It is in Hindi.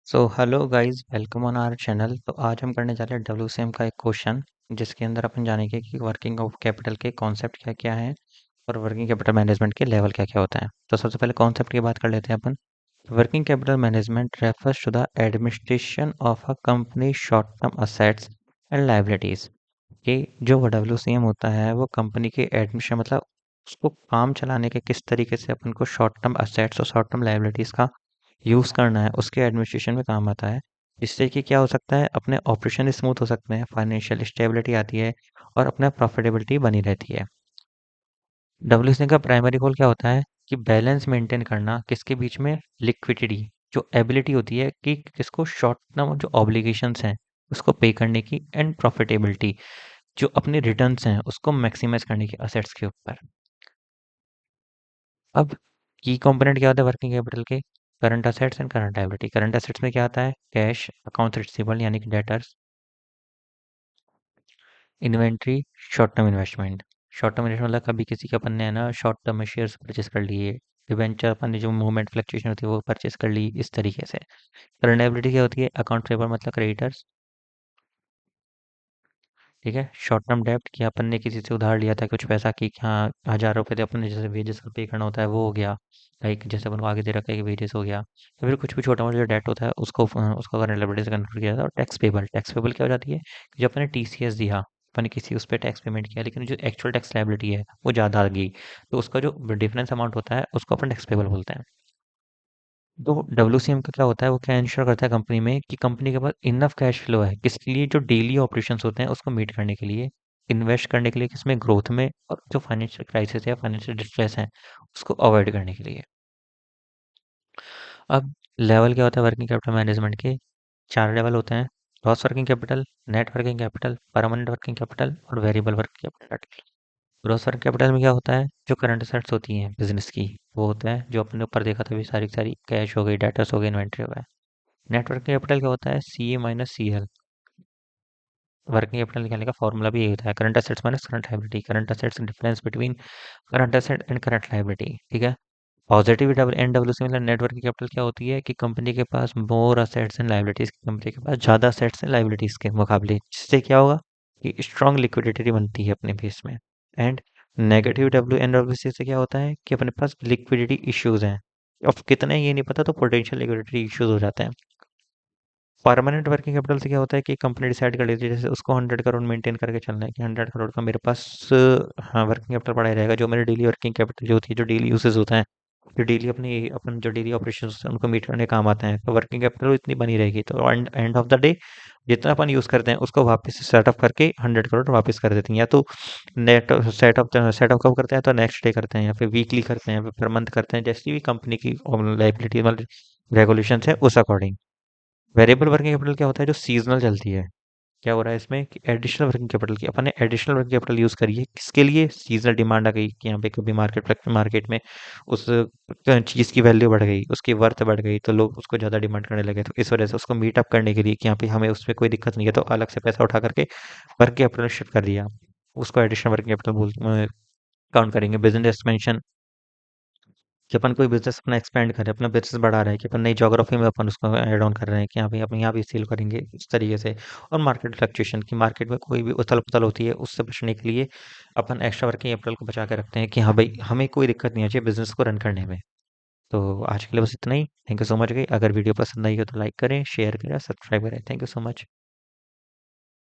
So hello guys, welcome on our channel. तो आज हम करने जा रहे हैं डब्ल्यूसीएम का एक क्वेश्चन, जिसके अंदर अपन जानेंगे कि वर्किंग ऑफ कैपिटल के कॉन्सेप्ट क्या क्या हैं और वर्किंग कैपिटल मैनेजमेंट के लेवल क्या क्या होता है। तो सबसे पहले कॉन्सेप्ट की बात कर लेते हैं अपन। Working capital management refers to the administration of a company short term assets and liabilities. कि जो डब्ल्यूसीएम होता है वो कंपनी के एडमिनिस्ट्रेशन मतलब उसको काम चलाने के किस तरीके से अपन को शॉर्ट टर्म असेट्स और शॉर्ट टर्म लायबिलिटीज का यूज़ करना है, उसके एडमिनिस्ट्रेशन में काम आता है। इससे कि क्या हो सकता है, अपने ऑपरेशन स्मूथ हो सकते हैं, फाइनेंशियल स्टेबिलिटी आती है और अपना प्रॉफिटेबिलिटी बनी रहती है। डब्ल्यूसीएम का प्राइमरी गोल क्या होता है कि बैलेंस मेंटेन करना किसके बीच में, लिक्विडिटी, जो एबिलिटी होती है कि किसको शॉर्ट टर्म जो ऑब्लिगेशंस हैं उसको पे करने की, एंड प्रॉफिटेबिलिटी, जो अपने रिटर्न्स हैं उसको मैक्सिमाइज करने की असेट्स के ऊपर। अब की कंपोनेंट क्या होता है वर्किंग कैपिटल के, current assets and current liability. Current assets में क्या आता है, कैश, अकाउंट्स रिसीवेबल यानी कि debtors, inventory, short term investment. Short term investment मतलब कभी किसी के अपन ने है ना शॉर्ट टर्म में शेयर्स परचेस कर लिए, डिवेंचर अपन ने जो मूवमेंट फ्लक्चुएशन होती है वो परचेस कर ली, इस तरीके से। करंट लायबिलिटी क्या होती है, अकाउंट पेबल मतलब क्रेडिटर्स, ठीक है। शॉर्ट टर्म डेब्ट कि अपन ने किसी से उधार लिया था कुछ पैसा कि हाँ 1000 रुपये थे अपन ने, जैसे वेजेस का पे करना होता है वो हो गया, लाइक जैसे अपन को आगे दे रखा है कि वेजेस हो गया, या फिर कुछ भी छोटा मोटा जो डेट होता है उसको करंट लायबिलिटी से कन्वर्ट किया जाता है। और टैक्स पेबल क्या हो जाती है कि जो अपने टीसीएस दिया, अपन ने किसी उस पर टैक्स पेमेंट किया, लेकिन जो एक्चुअल टैक्स लायबिलिटी है वो ज़्यादा आ गई, तो उसका जो डिफरेंस अमाउंट होता है उसको अपन टैक्स पेबल बोलते हैं। तो डब्ल्यूसीएम का क्या होता है, वो क्या इंश्योर करता है कंपनी में कि कंपनी के पास इनफ कैश फ्लो है किसके लिए, जो डेली ऑपरेशंस होते हैं उसको मीट करने के लिए, इन्वेस्ट करने के लिए किसमें, ग्रोथ में, और जो फाइनेंशियल क्राइसिस या फाइनेंशियल डिस्ट्रेस है उसको अवॉइड करने के लिए। अब लेवल क्या होता है वर्किंग कैपिटल मैनेजमेंट के, चार लेवल होते हैं। Gross working capital, net working capital, permanent working capital और variable working capital. Gross working capital में क्या होता है, जो करंट असेट्स होती हैं बिजनेस की, वो होता है जो अपने ऊपर देखा था भी, सारी की सारी कैश हो गई, डेटर्स हो गए, इन्वेंट्री हो गया। नेटवर्क कैपिटल क्या होता है, C A minus C L. Working capital निकालने का फॉर्मूला भी यही होता है, current assets minus current liability, current assets difference between current asset and current liability, ठीक है। Positive W N W C मतलब नेट वर्किंग कैपिटल क्या होती है कि कंपनी के पास मोर असेट्स एंड लायबिलिटीज, कंपनी के पास ज़्यादा असेट्स एंड लायबिलिटीज के मुकाबले, जिससे क्या होगा कि स्ट्रॉन्ग लिक्विडिटी बनती है अपने बेस में। And negative W N W C से क्या होता है कि अपने पास लिक्विडिटी इश्यूज हैं, अब कितने ये नहीं पता, तो पोटेंशियल लिक्विडिटी इश्यूज हो जाते हैं। परमानेंट वर्किंग कैपिटल से क्या होता है कि कंपनी डिसाइड कर लेती है, जैसे उसको 100 करोड़ मेंटेन करके चलना है कि 100 करोड़ का मेरे पास हाँ वर्किंग कैपिटल पड़ा ही रहेगा, जो मेरे डेली वर्किंग कैपिटल जो होती है, जो डेली यूसेज होता है, जो डेली अपनी अपन जो डेली ऑपरेशन होते हैं उनको मीट करने काम आते हैं, तो वर्किंग कैपिटल इतनी बनी रहेगी। तो एंड ऑफ द डे जितना अपन यूज़ करते हैं उसको वापस से सेटअप करके 100 करोड़ वापस कर देते हैं, या तो नेट सेटअप कब करते हैं, तो नेक्स्ट डे करते हैं, या फिर वीकली करते हैं, या फिर मंथ करते हैं, जैसी भी कंपनी की लाइबिलिटी मतलब रेगुलेशन है उस अकॉर्डिंग। वेरिएबल वर्किंग कैपिटल क्या होता है, जो सीजनल चलती है। क्या हो रहा है इसमें कि एडिशनल वर्किंग कैपिटल की अपन ने एडिशनल वर्किंग कैपिटल यूज करी है, किसके लिए, सीजनल डिमांड आ गई कि यहाँ पे कभी मार्केट में उस चीज की वैल्यू बढ़ गई, उसकी वर्थ बढ़ गई, तो लोग उसको ज्यादा डिमांड करने लगे, तो इस वजह से उसको मीट अप करने के लिए कि यहाँ पे हमें उसमें कोई दिक्कत नहीं है, तो अलग से पैसा उठा करके वर्किंग कैपिटल शिफ्ट कर दिया, उसको एडिशनल वर्किंग कैपिटल बोल काउंट करेंगे। बिजनेस एक्सपेंशन, कि अपन कोई बिजनेस अपना एक्सपेंड कर रहे हैं, अपना बिजनेस बढ़ा रहे हैं, कि अपन नई ज्योग्राफी में अपन उसको ऐड ऑन कर रहे हैं कि यहाँ पे अपन यहाँ भी सेल करेंगे, इस तरीके से। और मार्केट फ्लक्चुएशन, की मार्केट में कोई भी उथल पुथल होती है उससे बचने के लिए अपन एक्स्ट्रा वर्किंग कैपिटल को बचा के रखते हैं कि हाँ भाई हमें कोई दिक्कत नहीं है चाहिए बिजनेस को रन करने में। तो आज के लिए बस इतना ही। Thank you so much. गई अगर वीडियो पसंद आई हो तो लाइक करें, शेयर करें, सब्सक्राइब करें। Thank you so much.